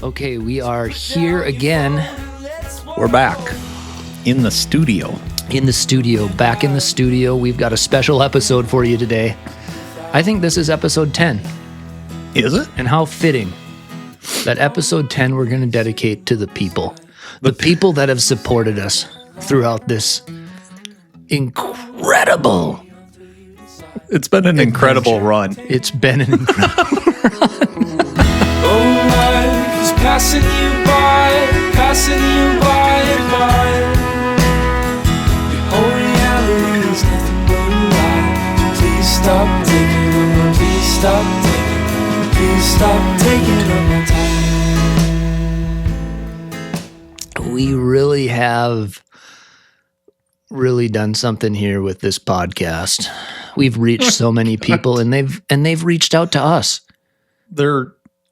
Okay, we are here again. We're back in the studio. Back in the studio. We've got a special episode for you today. I think this is episode 10. Is it? And how fitting that episode 10 we're going to dedicate to the people. The people that have supported us throughout this incredible. It's been an incredible run. It's been an incredible run. Oh, life is passing you by, by. Your whole reality is nothing but a lie. Please stop taking up, please stop taking up my time. We really have done something here with this podcast. We've reached so many people, and they've reached out to us.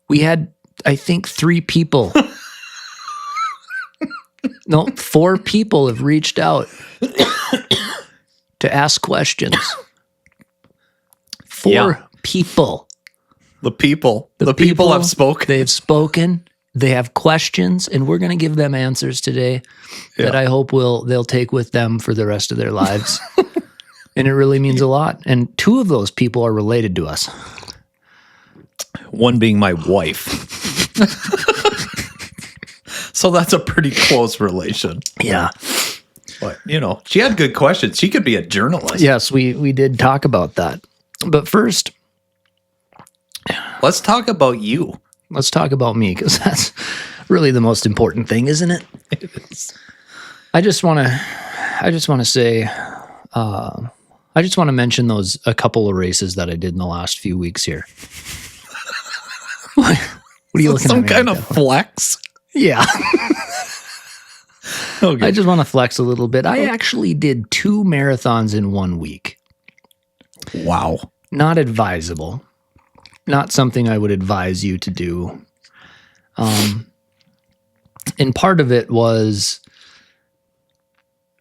We had, I think, 3 people. No, 4 people have reached out to ask questions. 4 people. The people have spoken. They've spoken. They have questions, and we're going to give them answers today that I hope they'll take with them for the rest of their lives. And it really means a lot. And 2 of those people are related to us. One being my wife. So that's a pretty close relation. Yeah. But, she had good questions. She could be a journalist. Yes, we did talk about that. But first, let's talk about you. Let's talk about me, because that's really the most important thing, isn't it? It is. I just want to say, I just want to mention a couple of races that I did in the last few weeks here. What are you looking at? Some kind of flex? Yeah. Okay. I just want to flex a little bit. I actually did 2 marathons in 1 week. Wow. Not advisable. Not something I would advise you to do. And part of it was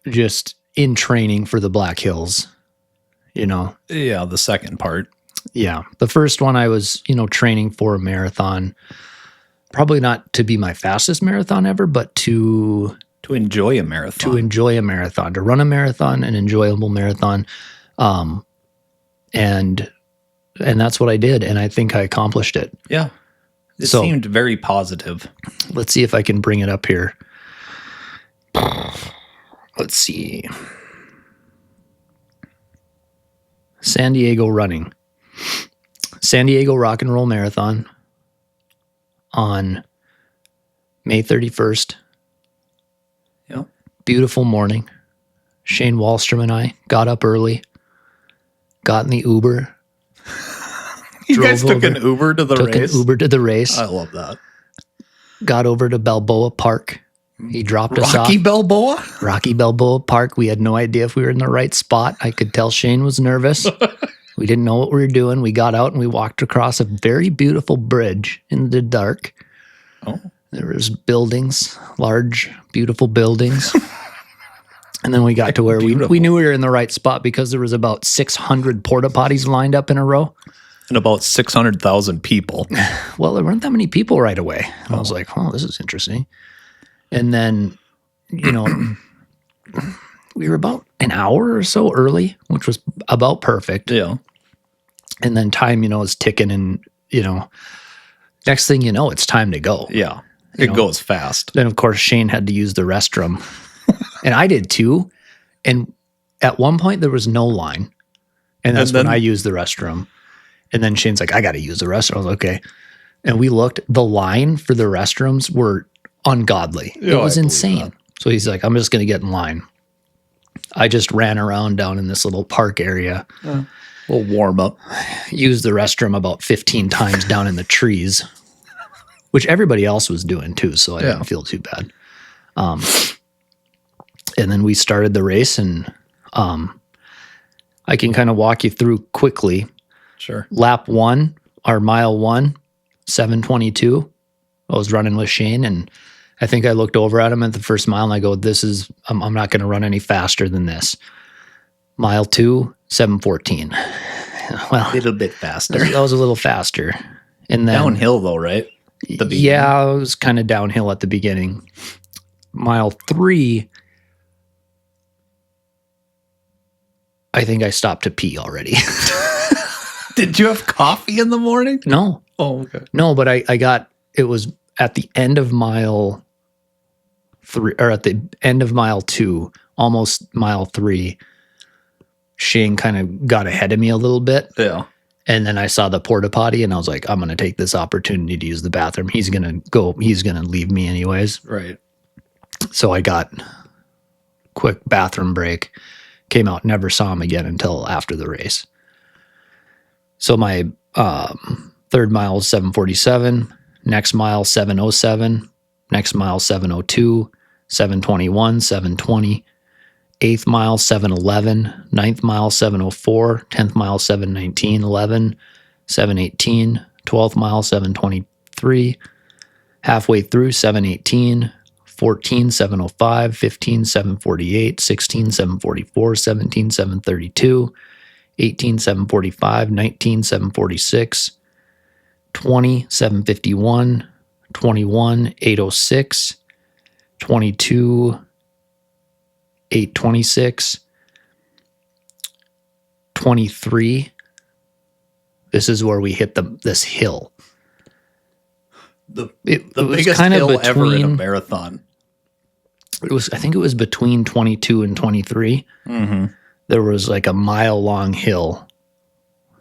just in training for the Black Hills, Yeah, the second part. Yeah. The first one I was, training for a marathon. Probably not to be my fastest marathon ever, but to enjoy a marathon. To run a marathon, an enjoyable marathon. And that's what I did, and I think I accomplished it. Yeah. It seemed very positive. Let's see if I can bring it up here. Let's see. San Diego running. San Diego Rock and Roll Marathon on May 31st. Yep. Beautiful morning. Shane Wallstrom and I got up early, got in the Uber. You guys took an Uber to the race? Took an Uber to the race. I love that. Got over to Balboa Park. He dropped us off. Rocky Balboa Park. We had no idea if we were in the right spot. I could tell Shane was nervous. We didn't know what we were doing. We got out and we walked across a very beautiful bridge in the dark. Oh. There was buildings, large, beautiful buildings. And then we got to where we knew we were in the right spot because there was about 600 porta potties lined up in a row. And about 600,000 people. Well, there weren't that many people right away. I was like, oh, this is interesting. And then, we were about an hour or so early, which was about perfect. Yeah. And then time, is ticking and, next thing you know, it's time to go. Yeah. It goes fast. Then, of course, Shane had to use the restroom. And I did too. And at one point, there was no line. And that's when I used the restroom. And then Shane's like, I got to use the restroom. I was like, okay. And we looked, the line for the restrooms were ungodly. It was insane. So he's like, I'm just going to get in line. I just ran around down in this little park area. A little warm up. Used the restroom about 15 times down in the trees, which everybody else was doing too. So I didn't feel too bad. And then we started the race, and I can kind of walk you through quickly. Sure. Lap 1, or mile 1, 7:22. I was running with Shane, and I think I looked over at him at the first mile, and I go, I'm not going to run any faster than this. Mile 2, 7:14. Well, A little bit faster. that was a little faster. And then Downhill though, right? the beginning? Yeah, it was kind of downhill at the beginning. Mile 3, I think I stopped to pee already. Did you have coffee in the morning? No. Oh, okay. No, but it was at the end of mile 3, or at the end of mile 2, almost mile 3, Shane kind of got ahead of me a little bit. Yeah. And then I saw the porta potty and I was like, I'm going to take this opportunity to use the bathroom. He's going to leave me anyways. Right. So I got quick bathroom break, came out, never saw him again until after the race. So my third mile is 7:47, next mile 7:07, next mile 7:02, 7:21, 7:20, 8th mile 7:11, 9th mile 7:04, 10th mile 7:19, 11, 7:18, 12th mile 7:23, halfway through 7:18, 14, 7:05, 15, 7:48, 16, 7:44, 17, 7:32, 18, 7:45, 19, 7:46, 20, 7:51, 21, 8:06, 22, 8:26, 23. This is where we hit this hill. The It was biggest kind of hill ever in a between- marathon. I think it was between 22 and 23. Mm-hmm. There was like a mile long hill.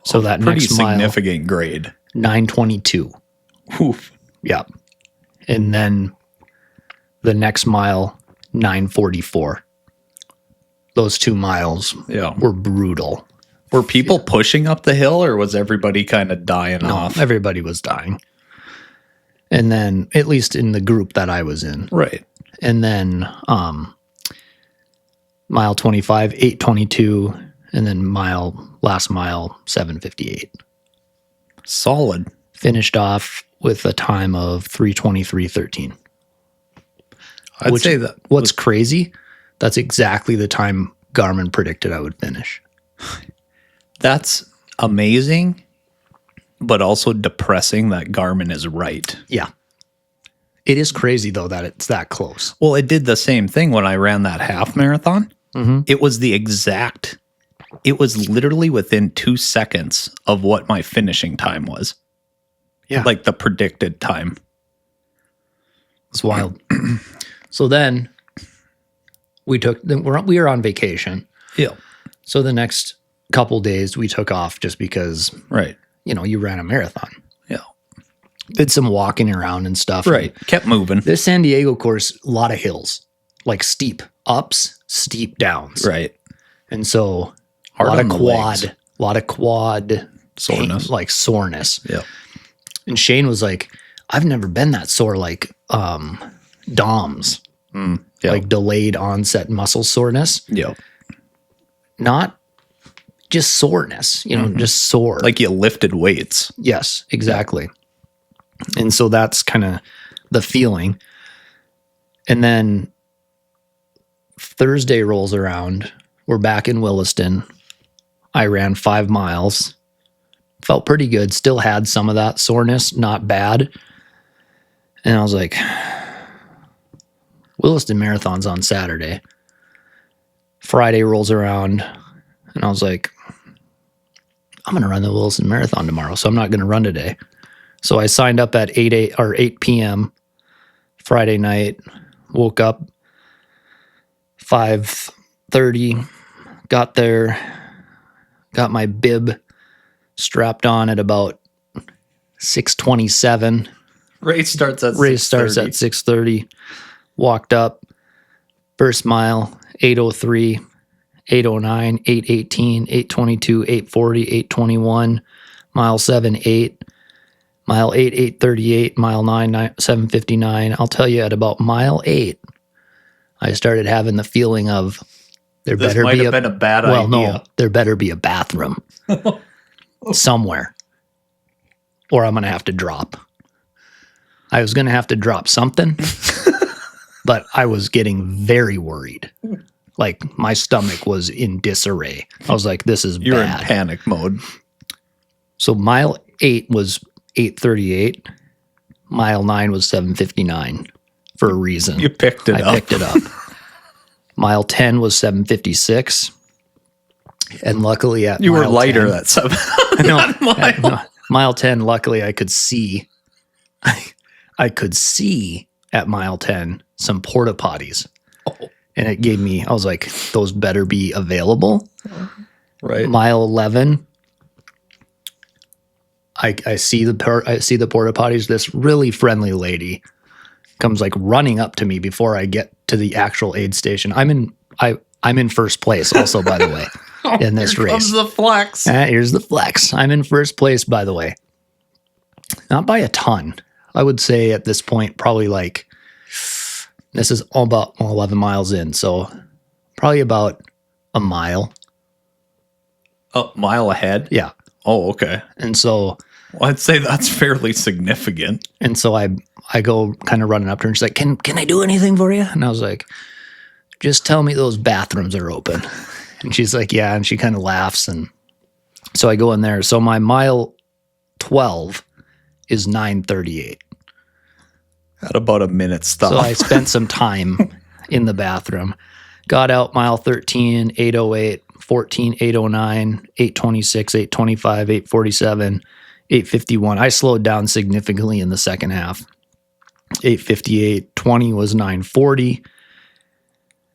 So that Pretty next mile, significant grade. 9:22. Oof. Yeah. And then the next mile, 9:44. Those 2 miles Yeah. were brutal. Were people pushing up the hill, or was everybody kind of dying No, off? everybody was dying. And then, at least in the group that I was in. Right. And then mile 25, 8:22, and then last mile, 7:58. Solid. Finished off with a time of 3:23:13. I'd say that. What's crazy? That's exactly the time Garmin predicted I would finish. That's amazing, but also depressing that Garmin is right. Yeah. It is crazy, though, that it's that close. Well, it did the same thing when I ran that half marathon. Mm-hmm. It was literally within 2 seconds of what my finishing time was. Yeah. Like the predicted time. It's wild. So then we were on vacation. Yeah. So the next couple days we took off just because, Right. you ran a marathon. Yeah. Did some walking around and stuff. Right. Kept moving. This San Diego course, a lot of hills, like steep ups, steep downs. Right. And so a Hard lot on of the legs. quad Soreness. pain, like soreness. Yeah. And Shane was like, I've never been that sore, like DOMS, Yeah. like delayed onset muscle soreness, Yeah. not just soreness, just sore. Like you lifted weights. Yes, exactly. And so that's kind of the feeling. And then Thursday rolls around. We're back in Williston. I ran 5 miles. Felt pretty good. Still had some of that soreness, not bad. And I was like, Williston Marathon's on Saturday. Friday rolls around. And I was like, I'm going to run the Williston Marathon tomorrow, so I'm not going to run today. So I signed up at 8 p.m. Friday night, woke up 5:30, got there, got my bib strapped on at about 6:27. Race starts at Race starts at 6:30. Walked up, first mile, 8:03, 8:09, 8:18, 8:22, 8:40, 8:21, mile 7, 8, mile 8, 8:38, mile 9, 7:59. I'll tell you, at about mile 8, I started having the feeling of there This better might be have been a bad well, idea. no, there better be a bathroom somewhere, or I'm going to have to drop. I was going to have to drop something, but I was getting very worried. Like my stomach was in disarray. I was like, this is You're bad. in panic mode. So mile 8 was 8:38. Mile 9 was 7:59 for a reason. You picked it up. I picked it up. Mile 10 was 7:56. And luckily at You were mile lighter 10, that 7. mile 10, luckily I could see. I could see at mile 10 some porta potties. Oh. And it gave me, I was like, those better be available. Right. Mile 11, I see the porta potties. This really friendly lady comes like running up to me before I get to the actual aid station. I'm in first place also, by the way, in this race. Comes the flex. Here's the flex. I'm in first place, by the way. Not by a ton. I would say at this point, probably like, this is all about 11 miles in. So probably about a mile. A mile ahead? Yeah. Oh, okay. And so, well, I'd say that's fairly significant. And so I go kind of running up to her and she's like, can I do anything for you? And I was like, just tell me those bathrooms are open. And she's like, yeah. And she kind of laughs. And so I go in there. So my mile 12 is 9:38. At about a minute stop. So I spent some time in the bathroom. Got out mile 13, 8:08, 14, 8:09, 8:26, 8:25, 8:47, 8:51. I slowed down significantly in the second half. 8:58, 20 was 9:40.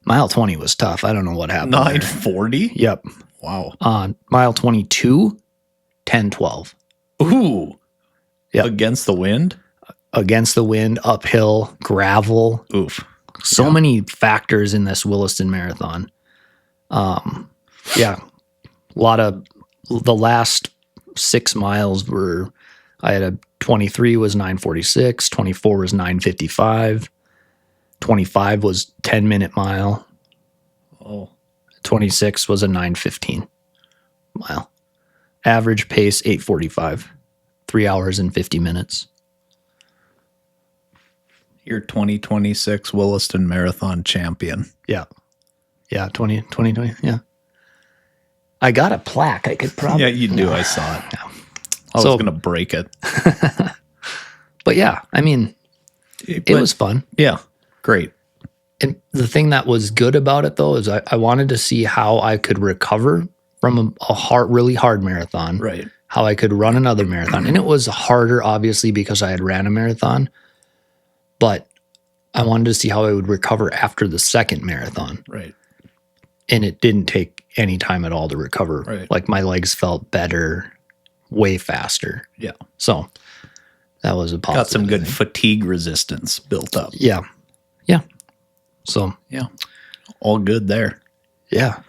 Mile 20 was tough. I don't know what happened. 9:40? Yep. Wow. Mile 22, 10:12. Ooh. Yep. Against the wind? Against the wind, uphill, gravel. Oof. So many factors in this Williston Marathon. Yeah. A lot of the last 6 miles were, I had a 23 was 9:46, 24 was 9:55, 25 was 10-minute mile. Oh. 26 was a 9:15 mile. Average pace 8:45, 3 hours and 50 minutes. Your 2026 Williston Marathon champion. Yeah. Yeah, 2020. Yeah. I got a plaque. I could probably. Yeah, you do. I saw it. Yeah. I was going to break it. But yeah, I mean, it was fun. Yeah, great. And the thing that was good about it, though, is I wanted to see how I could recover from a really hard marathon. Right. How I could run another marathon. And it was harder, obviously, because I had ran a marathon. But I wanted to see how I would recover after the second marathon. Right. And it didn't take any time at all to recover. Right. Like my legs felt better, way faster. Yeah. So that was a positive. Got some good fatigue resistance built up. Yeah. Yeah. So. Yeah. All good there. Yeah.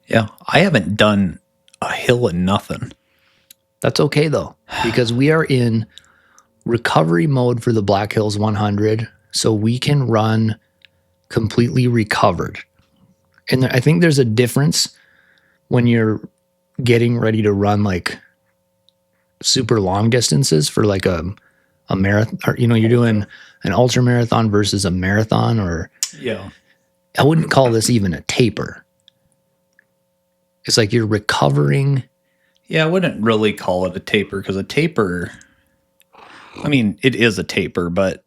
Yeah. I haven't done a hill and nothing. That's okay, though, because we are in recovery mode for the Black Hills 100, so we can run completely recovered. And I think there's a difference when you're getting ready to run like super long distances for like a marathon, or, you're doing an ultra marathon versus a marathon, or I wouldn't call this even a taper. It's like you're recovering. Yeah, I wouldn't really call it a taper, because a taper, I mean, it is a taper, but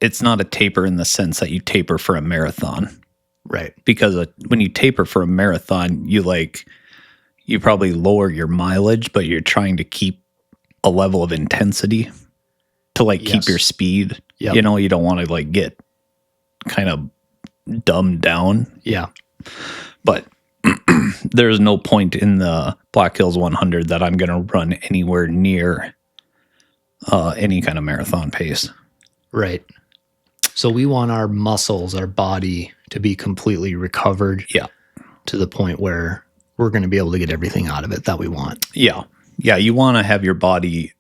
it's not a taper in the sense that you taper for a marathon. Right. Because when you taper for a marathon, you probably lower your mileage, but you're trying to keep a level of intensity to keep your speed. Yep. You don't want to get kind of dumbed down. Yeah. But there's no point in the Black Hills 100 that I'm going to run anywhere near any kind of marathon pace. Right. So we want our muscles, our body to be completely recovered. Yeah. To the point where we're going to be able to get everything out of it that we want. Yeah. Yeah. You want to have your body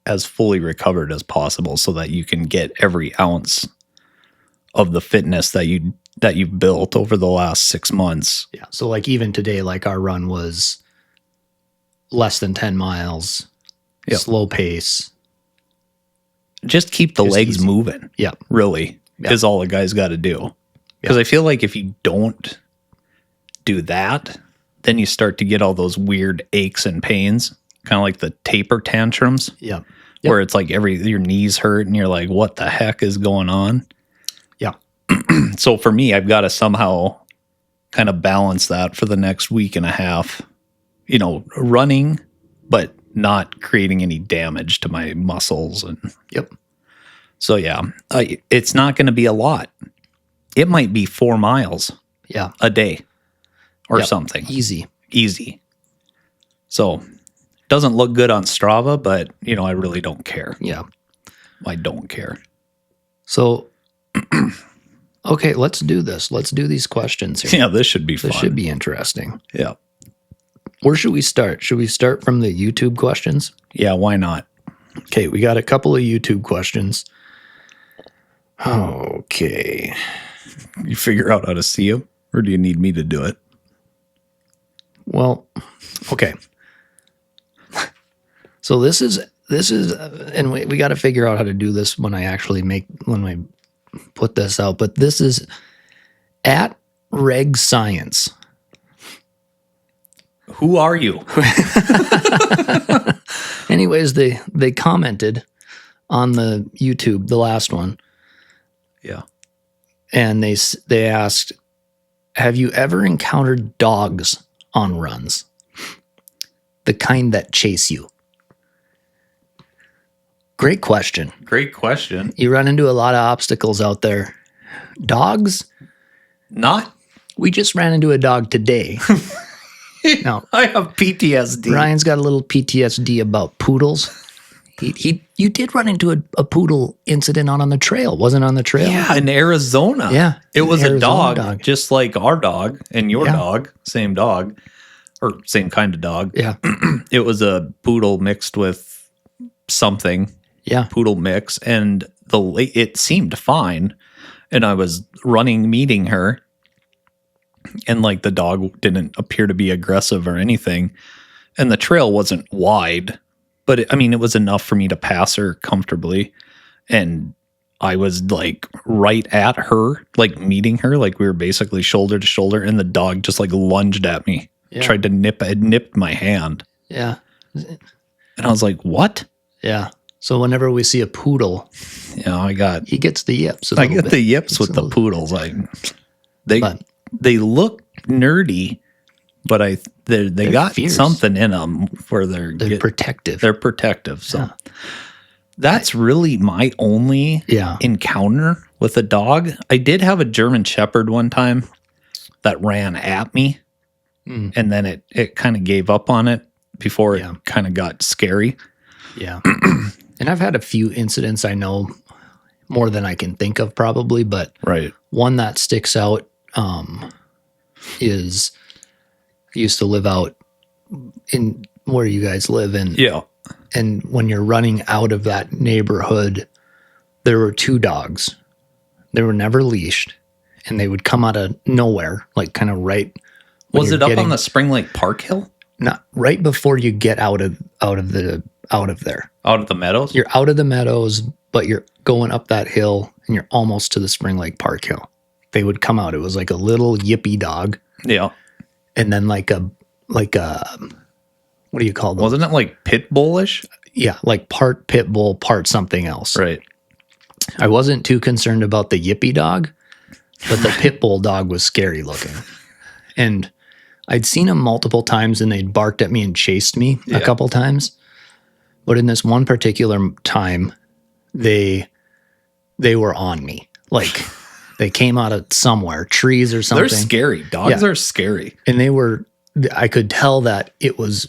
as fully recovered as possible so that you can get every ounce of the fitness that you've built over the last 6 months. Yeah. So even today, our run was less than 10 miles, slow pace. Just keep the legs easy. moving. Yeah. Really is all a guy's got to do. Because I feel like if you don't do that, then you start to get all those weird aches and pains, kind of like the taper tantrums. Yeah. where it's like your knees hurt and you're like, what the heck is going on? Yeah. So for me, I've got to somehow kind of balance that for the next week and a half, running, but not creating any damage to my muscles. And Yep. so, yeah, it's not going to be a lot. It might be 4 miles Yeah. a day or Yep. something. Easy. So doesn't look good on Strava, but I really don't care. Yeah. I don't care. So, okay, let's do this. Let's do these questions here. Yeah, this should be fun. This should be interesting. Yeah. Where should we start? Should we start from the YouTube questions? Yeah, why not? Okay, we got a couple of YouTube questions. Okay. You figure out how to see them, or do you need me to do it? Well, okay. So this is, and we got to figure out how to do this when I put this out. But this is at Reg Science. Who are you? Anyways, they commented on the YouTube, the last one, Yeah. and they asked, "Have you ever encountered dogs on runs? The kind that chase you?" Great question. Great question. You run into a lot of obstacles out there. Dogs? Not. We just ran into a dog today. Now, I have PTSD. Ryan's got a little PTSD about poodles. You did run into a poodle incident on the trail. Wasn't on the trail? Yeah, in Arizona. Yeah. It was a Arizona dog, just like our dog and your dog, same dog, or same kind of dog. Yeah. It was a poodle mixed with something. Yeah. Poodle mix, and it seemed fine. And I was meeting her, and like the dog didn't appear to be aggressive or anything. And the trail wasn't wide, but it was enough for me to pass her comfortably. And I was like right at her, like meeting her, like we were basically shoulder to shoulder, and the dog just like lunged at me, tried to nipped my hand. Yeah. And I was like, what? Yeah. So whenever we see a poodle, he gets the yips. I get the yips with the poodles. They look nerdy, but they got fierce. something in them where they're protective. They're protective. So that's really my only encounter with a dog. I did have a German Shepherd one time that ran at me, and then it kind of gave up on it before it kind of got scary. Yeah. And I've had a few incidents, I know, more than I can think of probably, but one that sticks out is I used to live out in where you guys live in. Yeah. And when you're running out of that neighborhood, there were 2 dogs. They were never leashed, and they would come out of nowhere, like kind of right. Was it up on the Spring Lake Park Hill? Not right before you get out of there. Out of the meadows? You're out of the meadows, but you're going up that hill and you're almost to the Spring Lake Park Hill. They would come out. It was like a little yippy dog. Yeah. And then like a what do you call them? Wasn't it like pit bullish? Yeah, like part pit bull, part something else. Right. I wasn't too concerned about the yippy dog, but the pit bull dog was scary looking. And I'd seen them multiple times, and they'd barked at me and chased me a couple times. But in this one particular time, they were on me. Like they came out of somewhere, trees or something. They're scary. Dogs are scary. And I could tell that it was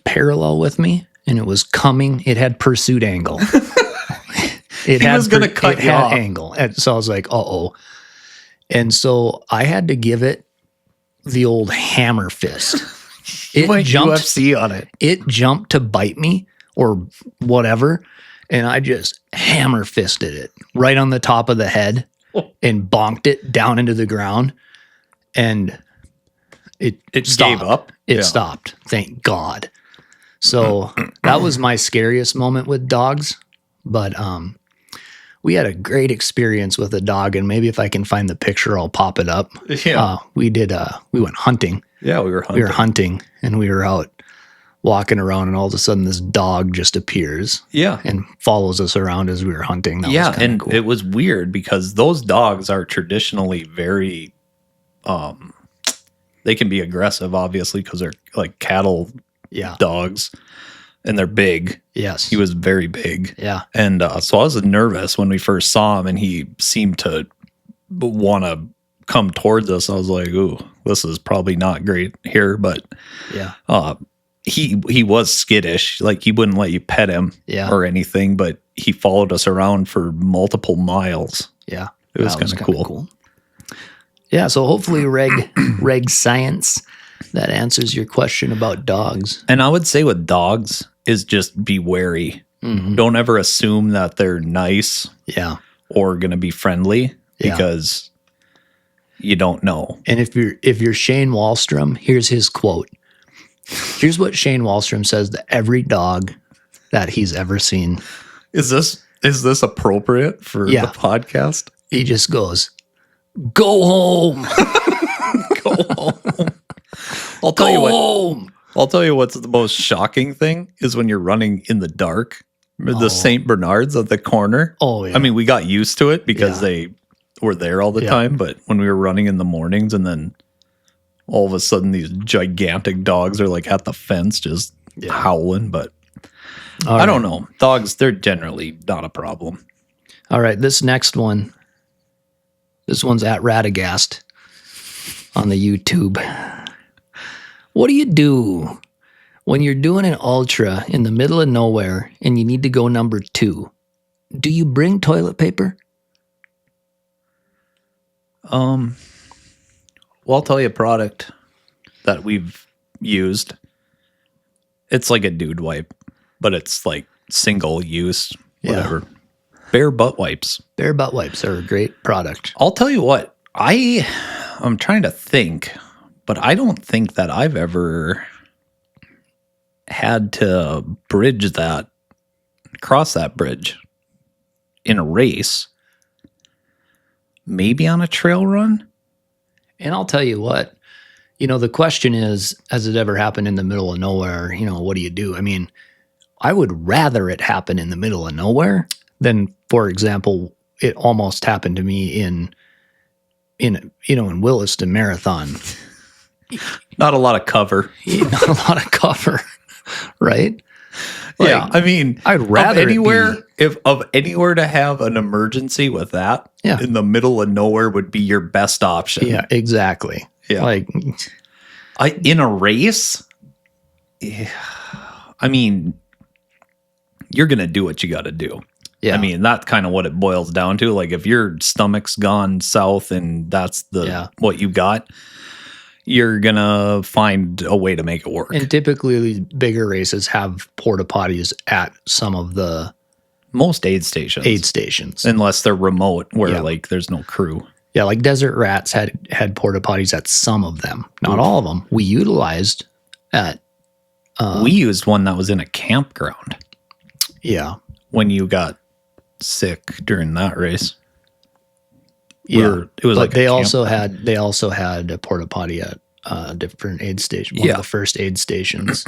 parallel with me, and it was coming. It had pursuit angle. He was going to cut you off. Angle. And so I was like, uh-oh. And so I had to give it the old hammer fist. It jumped UFC on it. It jumped to bite me or whatever, and I just hammer fisted it right on the top of the head and bonked it down into the ground, and it stopped. Gave up. It stopped. Thank God. So that was my scariest moment with dogs, but we had a great experience with a dog, and maybe if I can find the picture, I'll pop it up. Yeah. We went hunting. Yeah, we were hunting. We were hunting, and we were out walking around and all of a sudden this dog just appears Yeah. and follows us around as we were hunting. That Yeah, was kinda and cool. it was weird because those dogs are traditionally very, they can be aggressive, obviously, because they're like cattle dogs, and they're big. Yes. He was very big. Yeah. And so I was nervous when we first saw him, and he seemed to want to come towards us. I was like, ooh, this is probably not great here, but Yeah. he was skittish. Like, he wouldn't let you pet him or anything, but he followed us around for multiple miles. Yeah. It was kind of cool. Yeah. So hopefully reg science, that answers your question about dogs. And I would say with dogs is just be wary. Mm-hmm. Don't ever assume that they're nice or going to be friendly because you don't know. And if you're Shane Wallstrom, here's his quote. Here's what Shane Wallstrom says to every dog that he's ever seen. Is this appropriate for the podcast? He just goes, "Go home." Go home. I'll tell you what's the most shocking thing is when you're running in the dark. The St. Bernards at the corner. Oh, yeah. I mean, we got used to it because they were there all the time, but when we were running in the mornings and then all of a sudden these gigantic dogs are like at the fence just howling, but I don't know. Dogs, they're generally not a problem. All right, this next one. This one's at Radagast on the YouTube. What do you do when you're doing an ultra in the middle of nowhere and you need to go number 2? Do you bring toilet paper? Well, I'll tell you a product that we've used. It's like a dude wipe, but it's like single use, whatever. Bare butt wipes. Bare butt wipes are a great product. I'll tell you what, I'm trying to think, but I don't think that I've ever had to cross that bridge in a race. Maybe on a trail run. And I'll tell you what, the question is, has it ever happened in the middle of nowhere? What do you do? I mean, I would rather it happen in the middle of nowhere than, for example, it almost happened to me in Williston Marathon. Not a lot of cover. Not a lot of cover, right? Yeah, I mean, I'd rather anywhere to have an emergency with that in the middle of nowhere would be your best option. Yeah, exactly. Yeah, in a race, I mean, you're gonna do what you got to do. Yeah, I mean, that's kind of what it boils down to. Like, if your stomach's gone south and that's what you got, you're going to find a way to make it work. And typically these bigger races have porta potties at some of the most aid stations. Unless they're remote where like there's no crew. Yeah, like Desert Rats had porta potties at some of them. Not all of them. We utilized at we used one that was in a campground. Yeah. When you got sick during that race. It was like they also had a porta potty at a different aid station, one of the first aid stations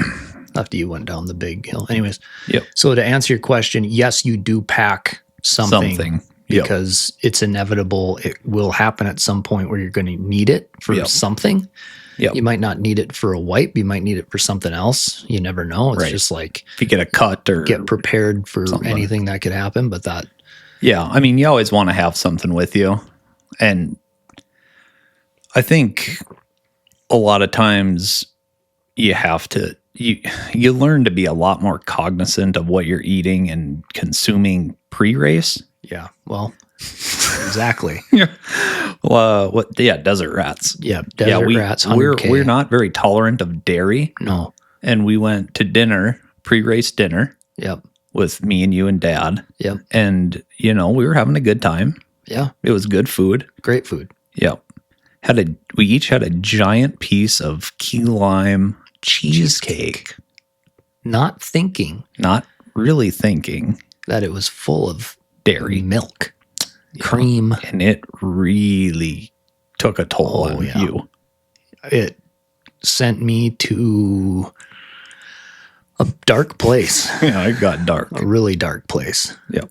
after you went down the big hill. Anyways, so to answer your question, yes, you do pack something because it's inevitable. It will happen at some point where you're going to need it for something. Yep. You might not need it for a wipe. You might need it for something else. You never know. It's just like if you get a cut or get prepared for anything that could happen. But I mean, you always want to have something with you. And I think a lot of times you have to, you learn to be a lot more cognizant of what you're eating and consuming pre-race. Yeah. Well, exactly. Desert Rats. Yeah. Desert Rats. We're not very tolerant of dairy. No. And we went to dinner, pre-race dinner. Yep. With me and you and Dad. Yep. And, we were having a good time. Yeah. It was good food. Great food. Yep. We each had a giant piece of key lime cheesecake. Not really thinking that it was full of dairy, milk, cream. And it really took a toll on you. It sent me to A dark place. Yeah, it got dark. A really dark place. Yep.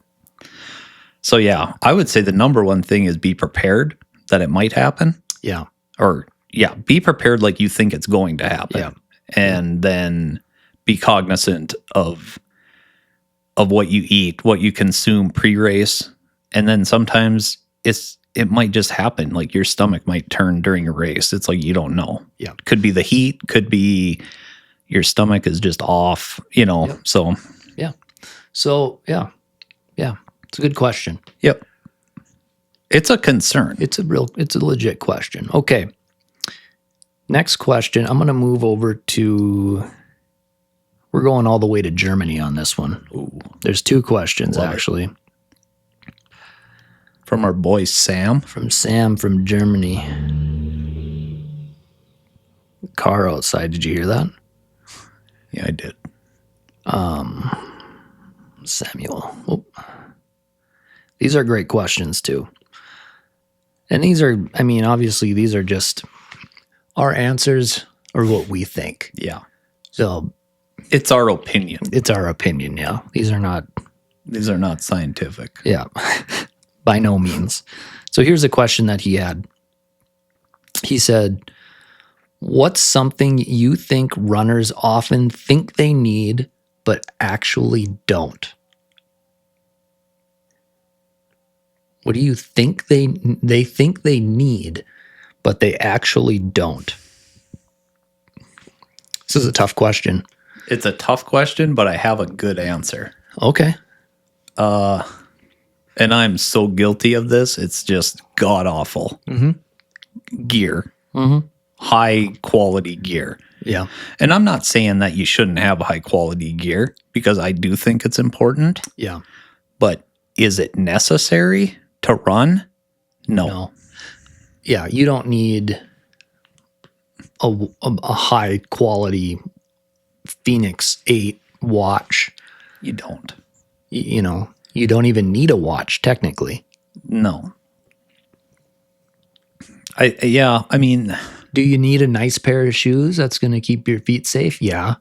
So yeah, I would say the number one thing is be prepared that it might happen. Yeah. Or yeah, be prepared like you think it's going to happen. Yeah. And then be cognizant of what you eat, what you consume pre-race. And then sometimes it might just happen. Like your stomach might turn during a race. It's like you don't know. Yeah. Could be the heat, could be your stomach is just off, Yep. So yeah. So yeah. Yeah. It's a good question. Yep. It's a concern. It's a legit question. Okay. Next question. I'm going to move over to, we're going all the way to Germany on this one. Ooh. There's 2 questions Love it. actually. From our boy Sam. From Sam from Germany. Car outside. Did you hear that? Yeah, I did. Samuel. Oh. These are great questions too. And these are, obviously these are just our answers or what we think. Yeah. So It's our opinion. it's our opinion. Yeah. These are not scientific. Yeah, by no means. So here's a question that he had. He said, what's something you think runners often think they need, but actually don't? What do you think they think they need, but they actually don't? This is a tough question. It's a tough question, but I have a good answer. Okay. And I'm so guilty of this. It's just god awful. Gear. High quality gear. Yeah. And I'm not saying that you shouldn't have high quality gear because I do think it's important. Yeah. But is it necessary to run? No. Yeah, you don't need a high quality Phoenix 8 watch. You don't. You don't even need a watch technically. No. Do you need a nice pair of shoes that's going to keep your feet safe? Yeah.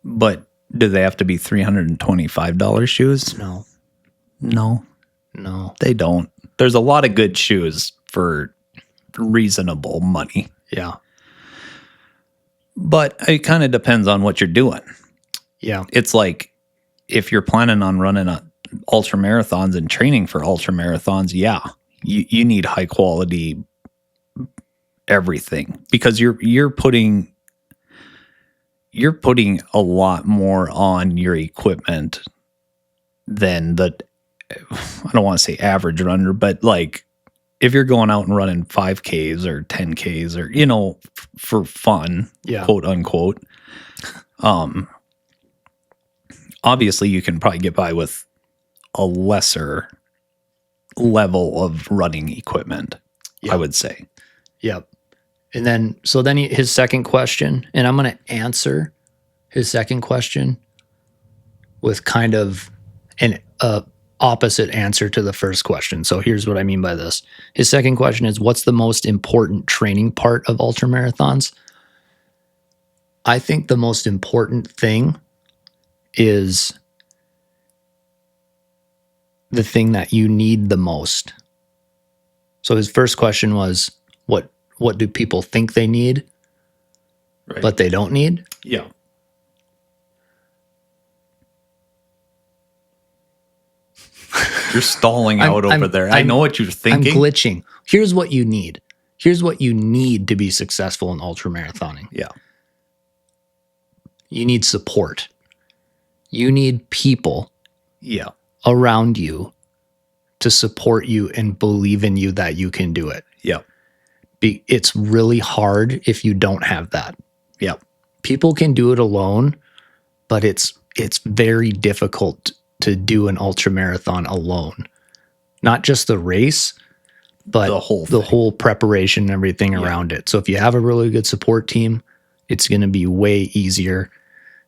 But do they have to be $325 shoes? No. No, they don't. There's a lot of good shoes for reasonable money. Yeah. But it kind of depends on what you're doing. Yeah. It's like if you're planning on running ultra marathons and training for ultra marathons, yeah, you need high quality everything because you're putting a lot more on your equipment than I don't want to say average runner, but like if you're going out and running 5Ks or 10Ks or, for fun, quote unquote, obviously you can probably get by with a lesser level of running equipment, I would say. Yep. And then, his second question, and I'm going to answer his second question with kind of an opposite answer to the first question. So here's what I mean by this. His second question is, what's the most important training part of ultramarathons? I think the most important thing is the thing that you need the most. So his first question was, what do people think they need, but they don't need? Yeah. You're stalling out over there. I know what you're thinking. I'm glitching. Here's what you need. Here's what you need to be successful in ultramarathoning. Yeah. You need support. You need people around you to support you and believe in you that you can do it. Yeah. It's really hard if you don't have that. Yeah. People can do it alone, but it's very difficult to do an ultramarathon alone. Not just the race, but the whole preparation and everything around it. So if you have a really good support team, it's going to be way easier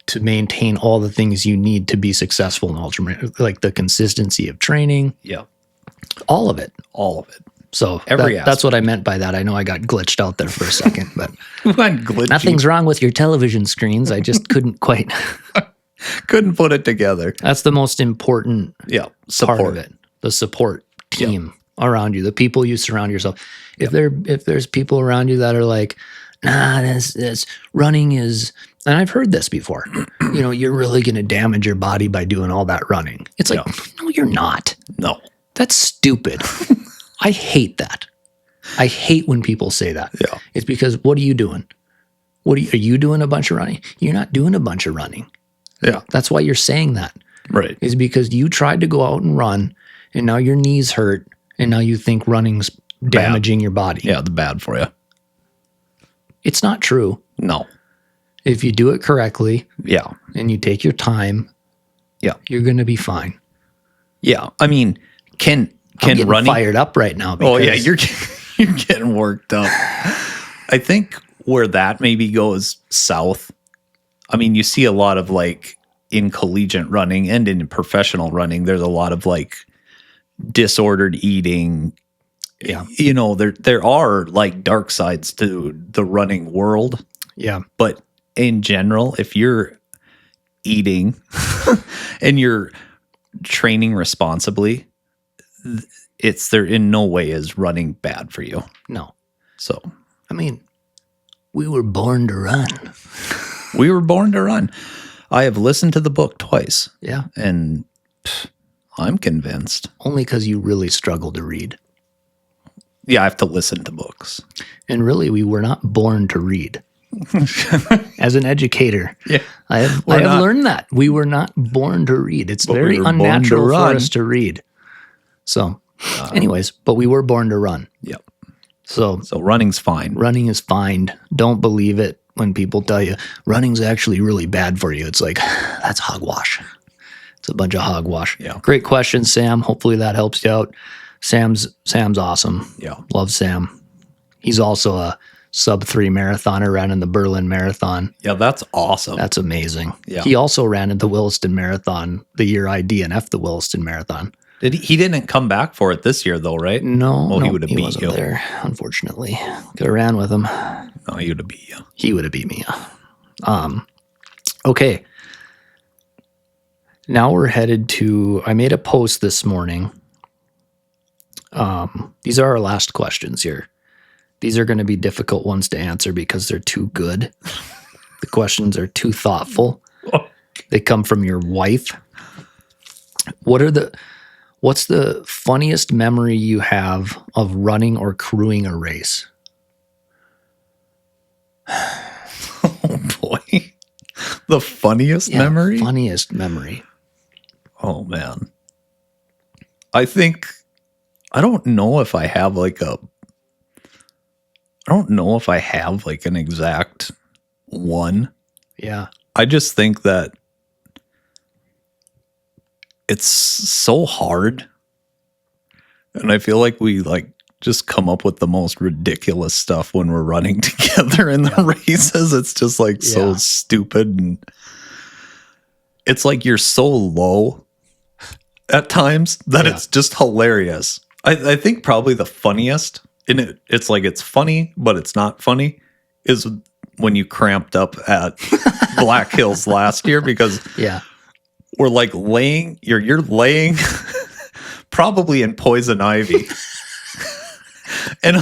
to maintain all the things you need to be successful in ultramarathon, like the consistency of training. Yeah. All of it. All of it. So Every that's what I meant by that. I know I got glitched out there for a second, but glitchy. nothing's wrong with your television screens. I just couldn't quite. Couldn't put it together. That's the most important support. part of it. The support team around you, the people you surround yourself. If there's people around you that are like, nah, this running is, and I've heard this before, you're really going to damage your body by doing all that running. It's like, no, you're not. No. That's stupid. I hate that. I hate when people say that. Yeah. It's because what are you doing? Are you doing a bunch of running? You're not doing a bunch of running. Yeah. That's why you're saying that. Right. Is because you tried to go out and run and now your knees hurt and now you think running's damaging your body. Yeah, the bad for you. It's not true. No. If you do it correctly and you take your time, you're going to be fine. Yeah. I mean, I'm getting running fired up right now. You're getting worked up. I think where that maybe goes south, I mean, you see a lot of like in collegiate running and in professional running, there's a lot of like disordered eating. Yeah. There are like dark sides to the running world. Yeah. But in general, if you're eating and you're training responsibly, there in no way is running bad for you. No. So, I mean, we were born to run. We were born to run. I have listened to the book twice. Yeah. And I'm convinced. Only because you really struggle to read. Yeah, I have to listen to books. And really, we were not born to read. As an educator, I have learned that. We were not born to read. It's very unnatural for us to read. So, anyways, but we were born to run. Yep. So running's fine. Running is fine. Don't believe it when people tell you running's actually really bad for you. It's like, that's hogwash. It's a bunch of hogwash. Yeah. Great question, Sam. Hopefully that helps you out. Sam's awesome. Yeah. Love Sam. He's also a sub-3 marathoner, ran in the Berlin Marathon. Yeah, that's awesome. That's amazing. Yeah. He also ran in the Williston Marathon the year I DNF'd the Williston Marathon. He didn't come back for it this year, though, right? No, he would have beat wasn't you. there, unfortunately. Could have ran with him. No, he would have beat you. He would have beat me. Okay. Now we're headed to, I made a post this morning. These are our last questions here. These are going to be difficult ones to answer because they're too good. The questions are too thoughtful. They come from your wife. What's the funniest memory you have of running or crewing a race? Oh boy. The funniest memory? Funniest memory. Oh man. I don't know if I have like an exact one. Yeah. I just think that it's so hard. And I feel like we just come up with the most ridiculous stuff when we're running together in the races. It's just so stupid. And it's like you're so low at times that it's just hilarious. I think probably the funniest, and it's like it's funny, but it's not funny, is when you cramped up at Black Hills last year because we're like you're laying probably in poison ivy. And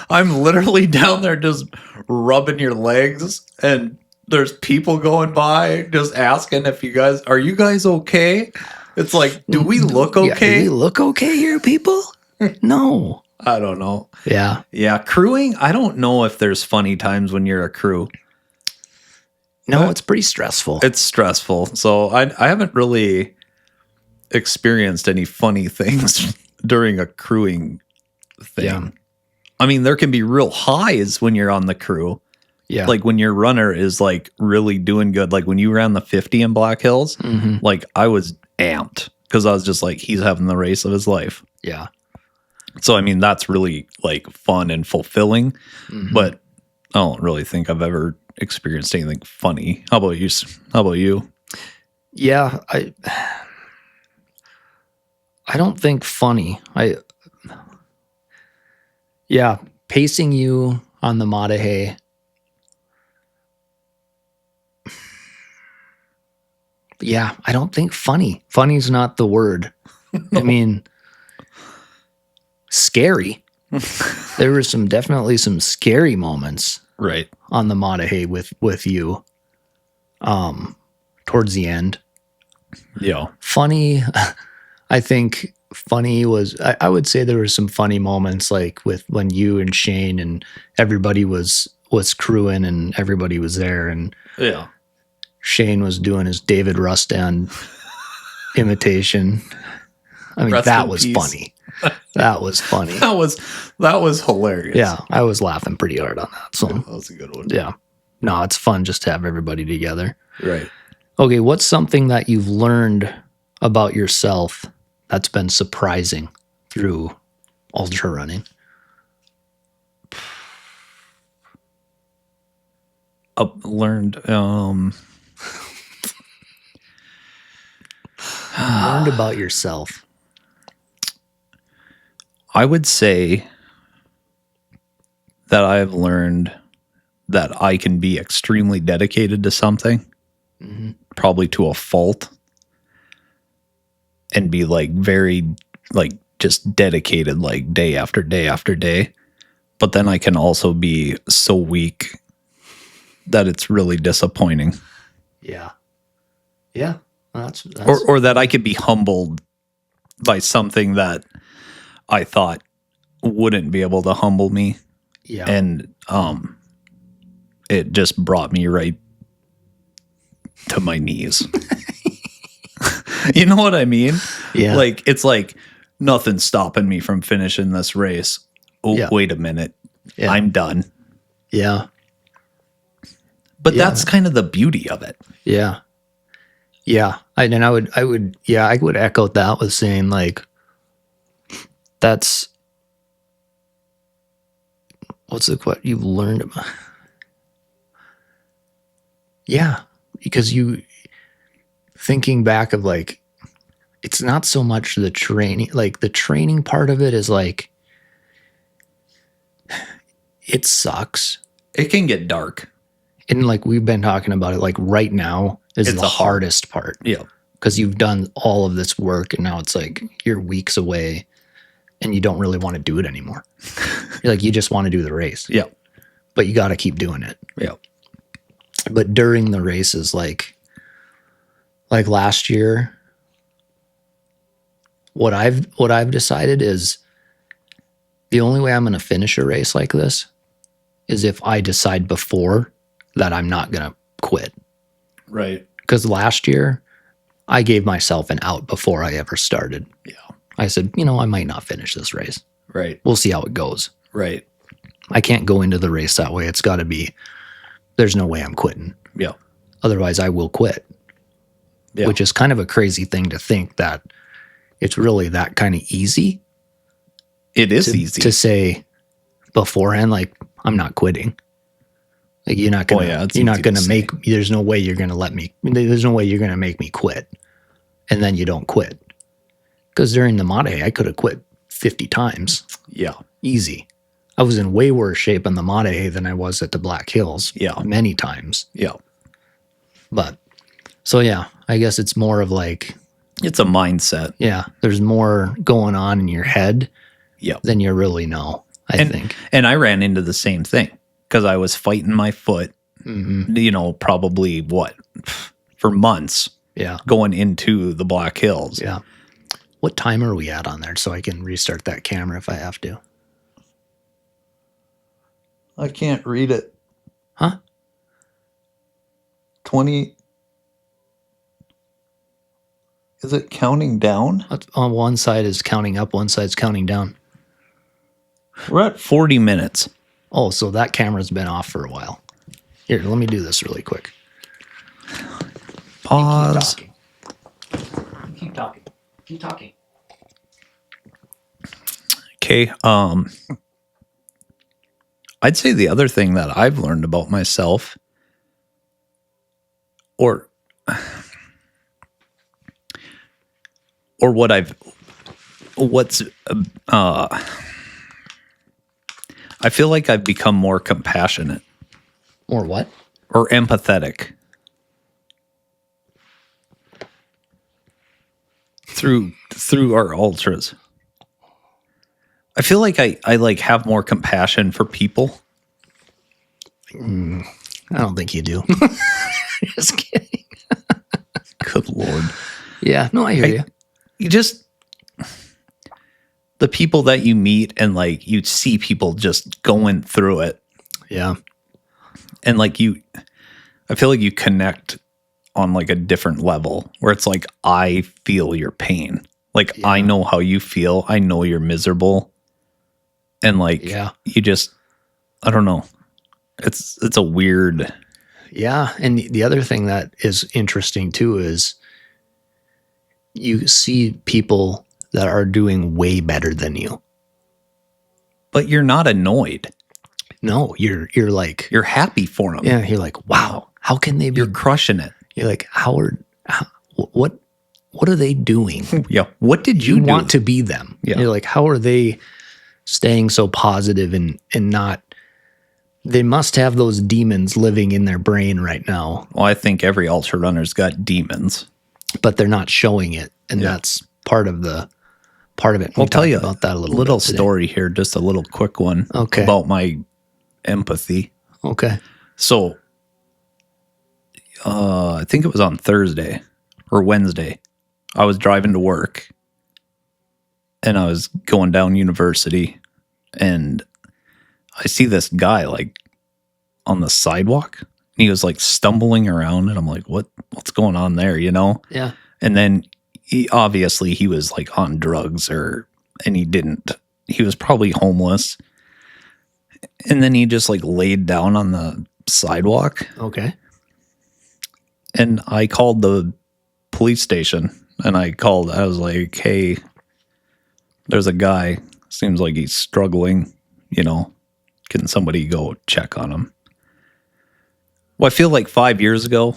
I'm literally down there just rubbing your legs, and there's people going by just asking are you guys okay? It's like, do we look okay? Do we look okay here, people? No. I don't know. Yeah. Yeah. Crewing, I don't know if there's funny times when you're a crew. No, it's pretty stressful. It's stressful. So I haven't really experienced any funny things during a crewing thing. Yeah. I mean, there can be real highs when you're on the crew. Yeah. Like when your runner is really doing good. Like when you ran the 50 in Black Hills, I was amped because I was just he's having the race of his life. Yeah. So, I mean, that's really fun and fulfilling, but I don't really think I've ever experienced anything funny. How about you? Yeah. I don't think funny. Yeah. Pacing you on the Matahay. Yeah, I don't think funny. Funny's not the word. No. I mean, scary. There were definitely some scary moments, right, on the Matahay with you. Towards the end. Yeah. Funny. I think funny was. I would say there were some funny moments, like with when you and Shane and everybody was crewing and everybody was there, and yeah. Shane was doing his David Rustan imitation. I mean, Rest that in was peace. Funny. That was funny. That was hilarious. Yeah, I was laughing pretty hard on that. So that was a good one. Yeah. No, it's fun just to have everybody together. Right. Okay, what's something that you've learned about yourself that's been surprising through ultra running? Learned about yourself. I would say that I've learned that I can be extremely dedicated to something, probably to a fault, and be like very like just dedicated like day after day after day. But then I can also be so weak that it's really disappointing. Yeah. Yeah. That's or that I could be humbled by something that I thought wouldn't be able to humble me. Yeah. And it just brought me right to my knees. You know what I mean? Yeah. Like, it's like nothing's stopping me from finishing this race. Oh, Yeah. Wait a minute. Yeah. I'm done. Yeah. But that's kind of the beauty of it. Yeah. Yeah. I would echo that with saying like, that's, what's the what you've learned about? Yeah. Because thinking back of like, it's not so much the training, like the training part of it is like, it sucks. It can get dark. And like we've been talking about it, like right now is the hardest part. Yeah. Because you've done all of this work and now it's like you're weeks away and you don't really want to do it anymore. You're like, you just want to do the race. Yeah. But you got to keep doing it. Yeah. But during the races, like last year, what I've decided is the only way I'm going to finish a race like this is if I decide before that I'm not going to quit. Right. Because last year, I gave myself an out before I ever started. Yeah. I said, I might not finish this race. Right. We'll see how it goes. Right. I can't go into the race that way. It's got to be, there's no way I'm quitting. Yeah. Otherwise, I will quit. Yeah. Which is kind of a crazy thing to think that it's really that kind of easy. It is easy to say beforehand, like, I'm not quitting. Like, you're not going to make, there's no way you're going to there's no way you're going to make me quit. And then you don't quit. Because during the Matahay, I could have quit 50 times. Yeah. Easy. I was in way worse shape on the Matahay than I was at the Black Hills. Yeah. Many times. Yeah. But, so yeah, I guess it's more of like, it's a mindset. Yeah. There's more going on in your head than you really know, I think. And I ran into the same thing because I was fighting my foot, probably for months. Yeah. Going into the Black Hills. Yeah. What time are we at on there so I can restart that camera if I have to? I can't read it. Huh? 20. Is it counting down? On one side is counting up, one side's counting down. We're at 40 minutes. Oh, so that camera's been off for a while. Here, let me do this really quick. Pause. Keep talking. Keep talking. Okay. I'd say the other thing that I've learned about myself, or what's I feel like I've become more compassionate. Or what? Or empathetic. Through our ultras. I feel like I like have more compassion for people. I don't think you do. Just kidding. Good Lord. Yeah, no, I hear you. You just, the people that you meet and like you see people just going through it. Yeah. And like I feel like you connect on like a different level where it's like, I feel your pain. Like, I know how you feel. I know you're miserable. And like, you just, I don't know. It's a weird. Yeah. And the other thing that is interesting too is you see people that are doing way better than you. But you're not annoyed. No, you're like, you're happy for them. Yeah. You're like, wow, how can they be? You're crushing it. You're like, what are they doing? Yeah. What did you do? Want to be them? Yeah. You're like, how are they staying so positive and not, they must have those demons living in their brain right now. Well, I think every ultra runner's got demons, but they're not showing it. And that's part of it. I'll tell you about that a little story here, just a little quick one about my empathy. Okay. So, I think it was on Thursday or Wednesday. I was driving to work and I was going down University and I see this guy like on the sidewalk and he was like stumbling around and I'm like, what's going on there? You know? Yeah. And then he was like on drugs and he was probably homeless. And then he just like laid down on the sidewalk. Okay. And I called the police station and I was like, hey, there's a guy, seems like he's struggling, you know, can somebody go check on him? Well, I feel like 5 years ago,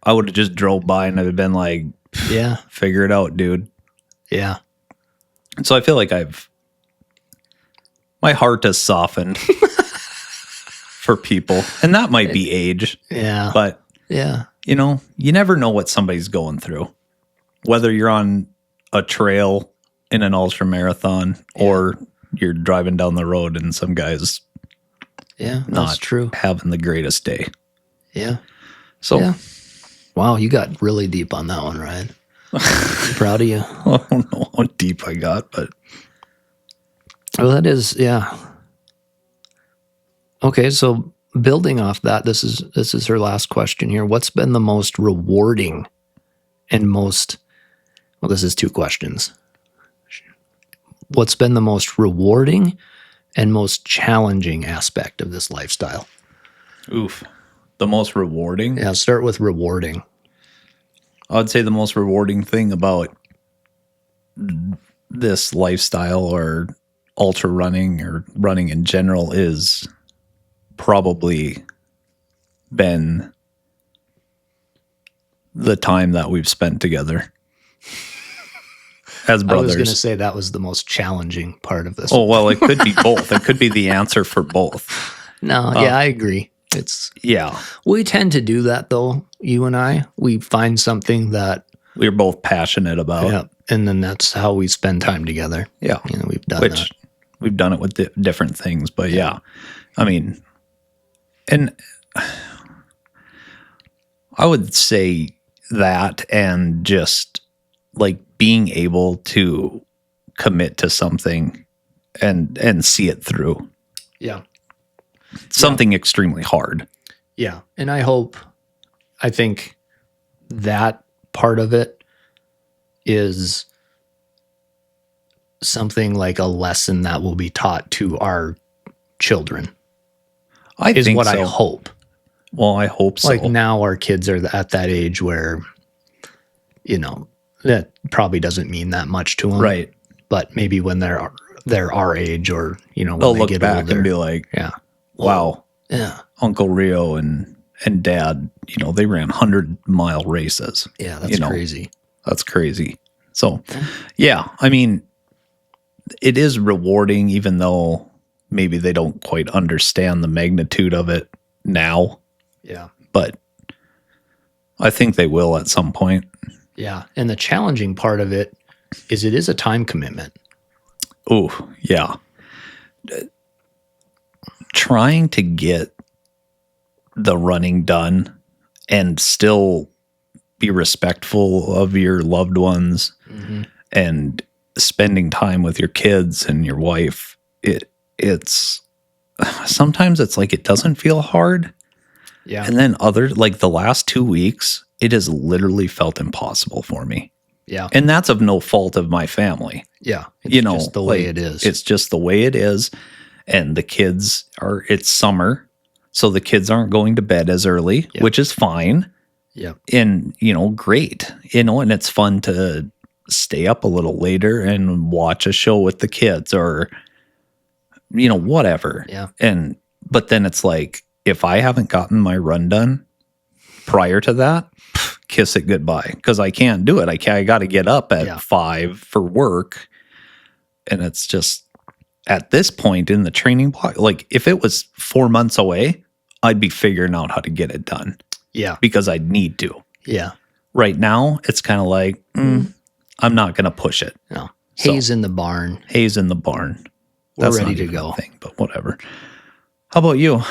I would have just drove by and I'd have been like, yeah, figure it out, dude. Yeah. So I feel like my heart has softened for people. And that might be age. Yeah. But, yeah, you know, you never know what somebody's going through. Whether you're on a trail in an ultra marathon or you're driving down the road and some guy's that's true. having the greatest day. Yeah. So, wow, you got really deep on that one, Ryan. I'm proud of you. I don't know how deep I got, but. Well, that is, Okay, so building off that, this is her last question here. What's been the most rewarding and this is two questions. What's been the most rewarding and most challenging aspect of this lifestyle? Oof. The most rewarding? Yeah, start with rewarding. I would say the most rewarding thing about this lifestyle or ultra running or running in general is probably been the time that we've spent together as brothers. I was going to say that was the most challenging part of this. Oh, well, it could be both. It could be the answer for both. No, I agree. We tend to do that though. You and I, we find something that we're both passionate about. Yeah. And then that's how we spend time together. Yeah. You know, we've done that. We've done it with different things, but I mean, and I would say that and just like being able to commit to something and see it through. Yeah. Something extremely hard. Yeah. And I think that part of it is something like a lesson that will be taught to our children. I hope. Well, I hope so. Like now our kids are at that age where, you know, that probably doesn't mean that much to them. Right. But maybe when they're our age or, you know, when they'll they look get back older, and be like, yeah, wow. Yeah. Uncle Reo and Dad, you know, they ran 100-mile races. Yeah, that's crazy. That's crazy. So, yeah, I mean, it is rewarding even though maybe they don't quite understand the magnitude of it now, Yeah. but I think they will at some point. Yeah. And the challenging part of it is a time commitment. Oh, yeah. Trying to get the running done and still be respectful of your loved ones and spending time with your kids and your wife. It's sometimes it's like it doesn't feel hard. Yeah. And then like the last 2 weeks, it has literally felt impossible for me. Yeah. And that's of no fault of my family. Yeah. It's just the way it is. It's just the way it is. And the kids it's summer. So the kids aren't going to bed as early, which is fine. Yeah. And, great. And it's fun to stay up a little later and watch a show with the kids or, whatever. Yeah. But then it's like, if I haven't gotten my run done prior to that, kiss it goodbye. Because I can't do it. I got to get up at 5 for work. And it's just, at this point in the training block, like if it was 4 months away, I'd be figuring out how to get it done. Yeah. Because I'd need to. Yeah. Right now, it's kind of like, I'm not going to push it. No. Hay's in the barn. Hay's in the barn. We're ready to go. But whatever. How about you?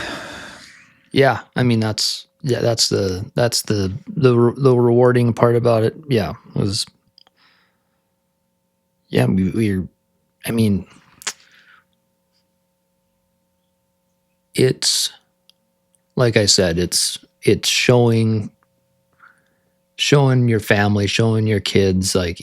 Yeah. I mean, that's the rewarding part about it. Yeah. It's like I said, it's showing your family, showing your kids like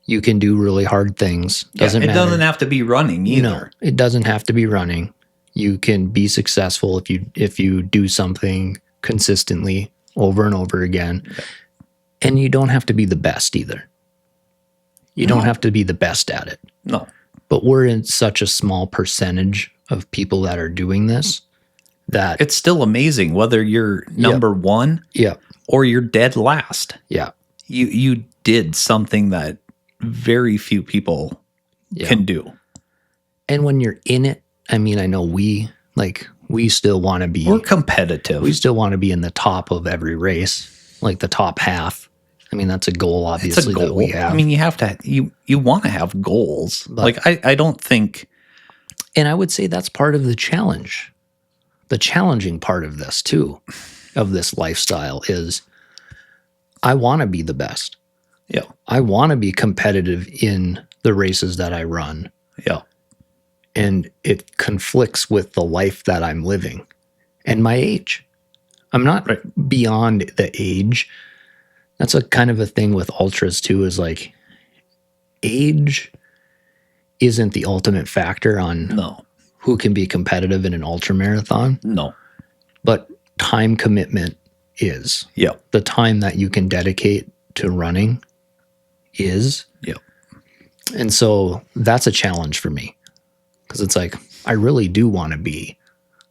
you can do really hard things. It doesn't have to be running either. It doesn't have to be running. You can be successful if you do something consistently over and over again. Okay. And you don't have to be the best either. You don't have to be the best at it. No. But we're in such a small percentage of people that are doing this that it's still amazing whether you're number one or you're dead last. Yeah. You did something that very few people can do. And when you're in it, I mean, I know we still want to be... We're competitive. We still want to be in the top of every race, like the top half. I mean, that's a goal, obviously, it's a goal. that we have. I mean, you have to... You want to have goals. But, I don't think... And I would say that's part of the challenge. The challenging part of this, too, of this lifestyle is I want to be the best. Yeah. I want to be competitive in the races that I run. Yeah. And it conflicts with the life that I'm living and my age. I'm not beyond the age. That's a kind of a thing with ultras too, is like age isn't the ultimate factor on who can be competitive in an ultra marathon. No. But time commitment is. Yeah. The time that you can dedicate to running is. Yeah. And so that's a challenge for me. Because it's like, I really do want to be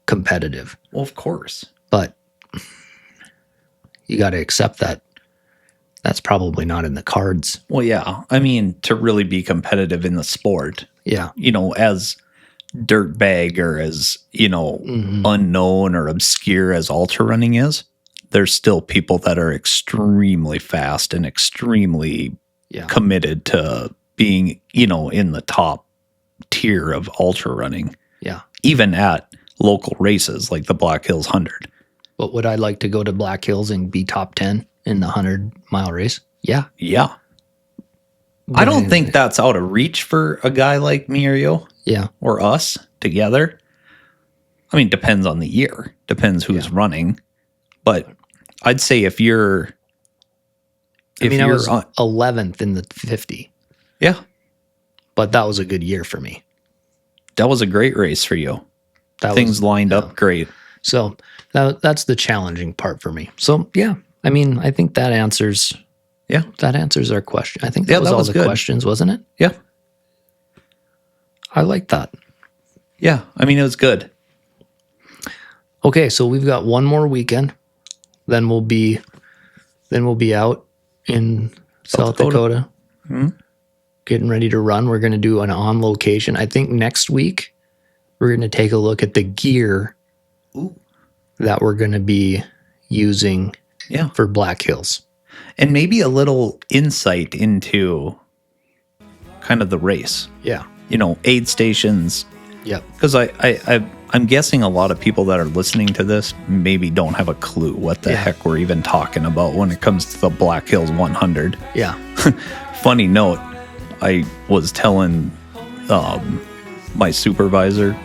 competitive. Well, of course. But you got to accept that that's probably not in the cards. Well, yeah. I mean, to really be competitive in the sport, as dirtbag or as, unknown or obscure as ultra running is, there's still people that are extremely fast and extremely committed to being, in the top tier of ultra running. Yeah. Even at local races like the Black Hills 100. But would I like to go to Black Hills and be top 10 in the 100-mile race? Yeah. Yeah. I don't think that's out of reach for a guy like me or you. Yeah. Or us together. I mean, depends on the year. Depends who's running. But I'd say if you're... I was 11th in the 50. Yeah. But that was a good year for me. That was a great race for you. Things lined up great. So that's the challenging part for me. So, yeah. I mean, I think that answers... Yeah. That answers our question. I think that was all the good questions, wasn't it? Yeah. I like that. Yeah. I mean, it was good. Okay, so we've got one more weekend. Then we'll be out in South Dakota. Mm-hmm. Getting ready to run. We're going to do an on location. I think next week we're going to take a look at the gear that we're going to be using for Black Hills. And maybe a little insight into kind of the race. Yeah. You know, aid stations. Yep. Because I'm guessing a lot of people that are listening to this maybe don't have a clue what the heck we're even talking about when it comes to the Black Hills 100. Yeah. Funny note, I was telling my supervisor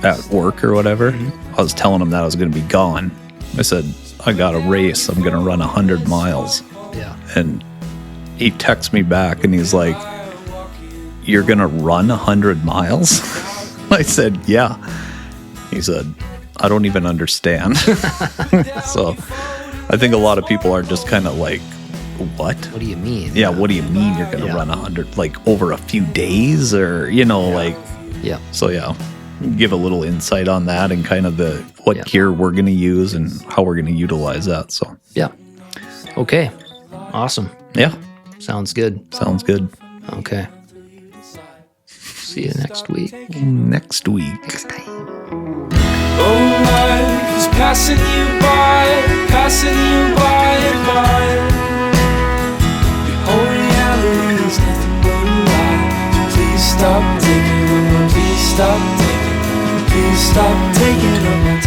at work or whatever, I was telling him that I was going to be gone. I said, I got a race. I'm going to run 100 miles. Yeah. And he texts me back and he's like, you're going to run 100 miles? I said, yeah. He said, I don't even understand. So I think a lot of people are just kind of like, what? What do you mean? Yeah, what do you mean you're going to run 100? Like over a few days or, you know, like. Yeah. So, yeah, give a little insight on that and kind of what gear we're going to use and how we're going to utilize that. So, yeah. Okay. Awesome. Yeah. Sounds good. Sounds good. Okay. See you next week. Next week. Next time. Oh, life is passing you by, by. Your whole reality is nothing but a lie. Please stop taking up my time.